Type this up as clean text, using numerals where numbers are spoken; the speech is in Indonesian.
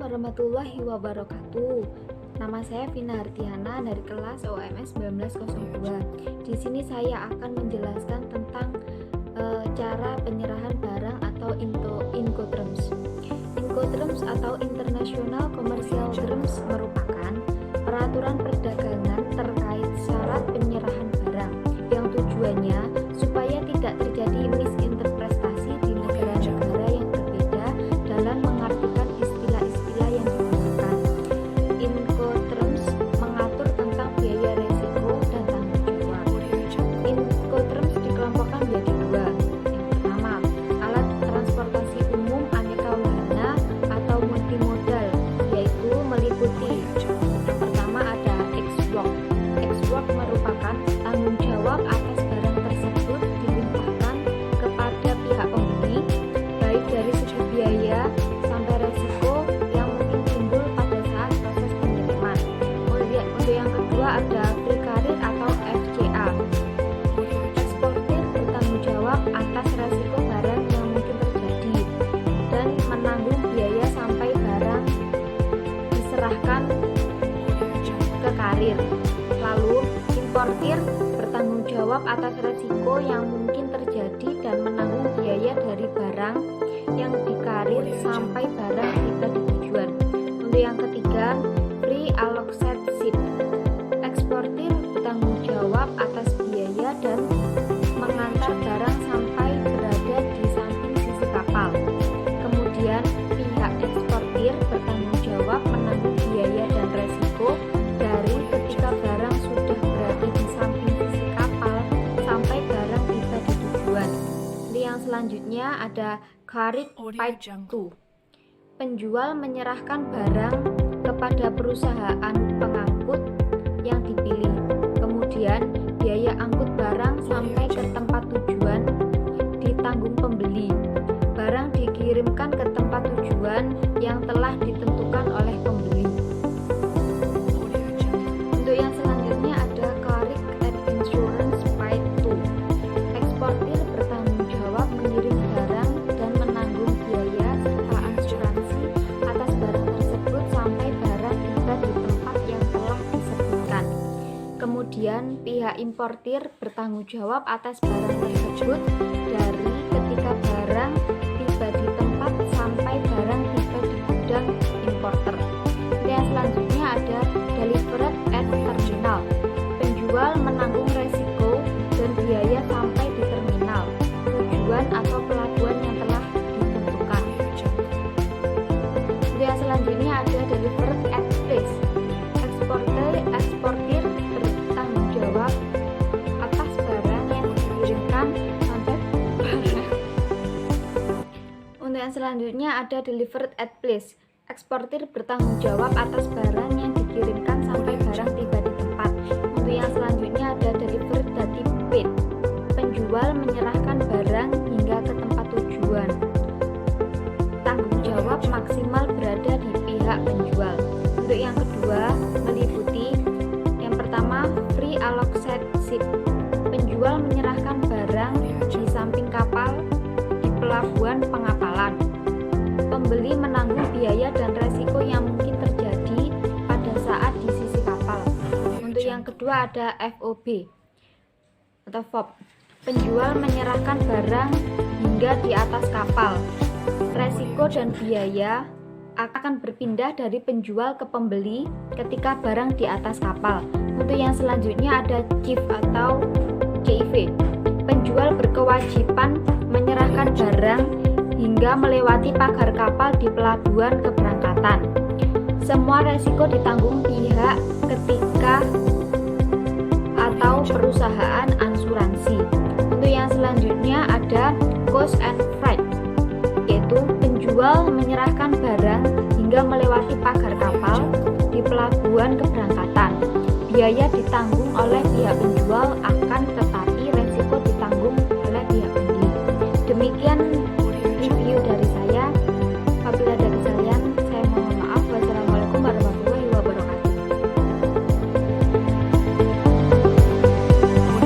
warahmatullahi wabarakatuh. Nama saya Vina Hartiana dari kelas OMS 1902. Di sini saya akan menjelaskan tentang cara penyerahan barang atau Incoterms. Incoterms atau International Commercial Terms merupakan peraturan perdagangan terkait syarat penyerahan barang yang tujuannya supaya tidak terjadi misinterpretasi di negara-negara yang berbeda dalam mengartikan istilah-istilah yang digunakan. Incoterms mengatur tentang biaya resiko dan tanggung jawab. Incoterms dikelompokkan menjadi dua. Yang pertama, alat transportasi umum aneka wahana atau multimodal, yaitu meliputi yang pertama ada X-Work. X-Work merupakan tanggung jawab atas barang tersebut dilimpahkan kepada pihak pembeli, baik dari segi biaya sampai resiko yang mungkin timbul pada saat proses pengiriman. Untuk yang kedua ada Free Carrier atau FCA. Eksportir bertanggung jawab atas resiko barang yang mungkin terjadi dan menanggung biaya sampai barang diserahkan ke karir. Lalu importir bertanggung jawab atas resiko yang mungkin terjadi dan menanggung biaya dari barang yang dikarir sampai barang tiba di tujuan. Untuk yang ketiga, free allocated ship. Eksportir bertanggung jawab atas biaya dan mengantar barang sampai berada di samping sisi kapal. Kemudian pihak eksportir bertanggung jawab menanggung biaya dan resiko dari ketika barang sudah berada di samping sisi kapal sampai barang tiba di tujuan. Yang selanjutnya ada Carriage Part 2. Penjual menyerahkan barang kepada perusahaan pengangkut yang dipilih. Kemudian biaya angkut barang sampai ke tempat tujuan ditanggung pembeli. Barang dikirimkan ke tempat tujuan yang telah ditentukan oleh pembeli. Untuk yang selanjutnya ada Carriage and Insurance Part 2. Eksportir bertanggung jawab mengirim barang dan menanggung biaya serta asuransi atas barang tersebut sampai barang tiba di tempat yang telah disebutkan. Kemudian pihak importir bertanggung jawab atas barang tersebut dari ketika barang tiba di tempat sampai barang tiba di gudang importer. Yang selanjutnya ada Delivered at Terminal. Penjual menanggung resiko dan biaya sampai di terminal, tujuan atau pelabuhan yang telah ditentukan. Yang selanjutnya ada Delivered at Place. Eksportir bertanggung jawab atas barang yang dikirimkan sampai Untuk yang selanjutnya ada Delivered at Place. Eksportir bertanggung jawab atas barang yang dikirimkan sampai barang tiba di tempat. Untuk yang selanjutnya ada Delivered at Paid. Penjual menyerahkan barang hingga ke tempat tujuan. Tanggung jawab maksimal berada di pihak penjual. Untuk yang kedua meliputi yang pertama Free Allocated Ship. Penjual menyerahkan barang di samping kapal di pelabuhan pengapalan. Pembeli menanggung biaya dan resiko yang mungkin terjadi pada saat di sisi kapal. Untuk yang kedua ada FOB atau FOB. Penjual menyerahkan barang hingga di atas kapal. Resiko dan biaya akan berpindah dari penjual ke pembeli ketika barang di atas kapal. Untuk yang selanjutnya ada CIF atau CIV. Penjual berkewajiban menyerahkan barang hingga melewati pagar kapal di pelabuhan keberangkatan. Semua resiko ditanggung pihak ketiga atau perusahaan asuransi. Untuk yang selanjutnya ada Cost and Freight, yaitu penjual menyerahkan barang hingga melewati pagar kapal di pelabuhan keberangkatan. Biaya ditanggung oleh pihak penjual akan tetapi resiko ditanggung oleh pihak pembeli. Demikian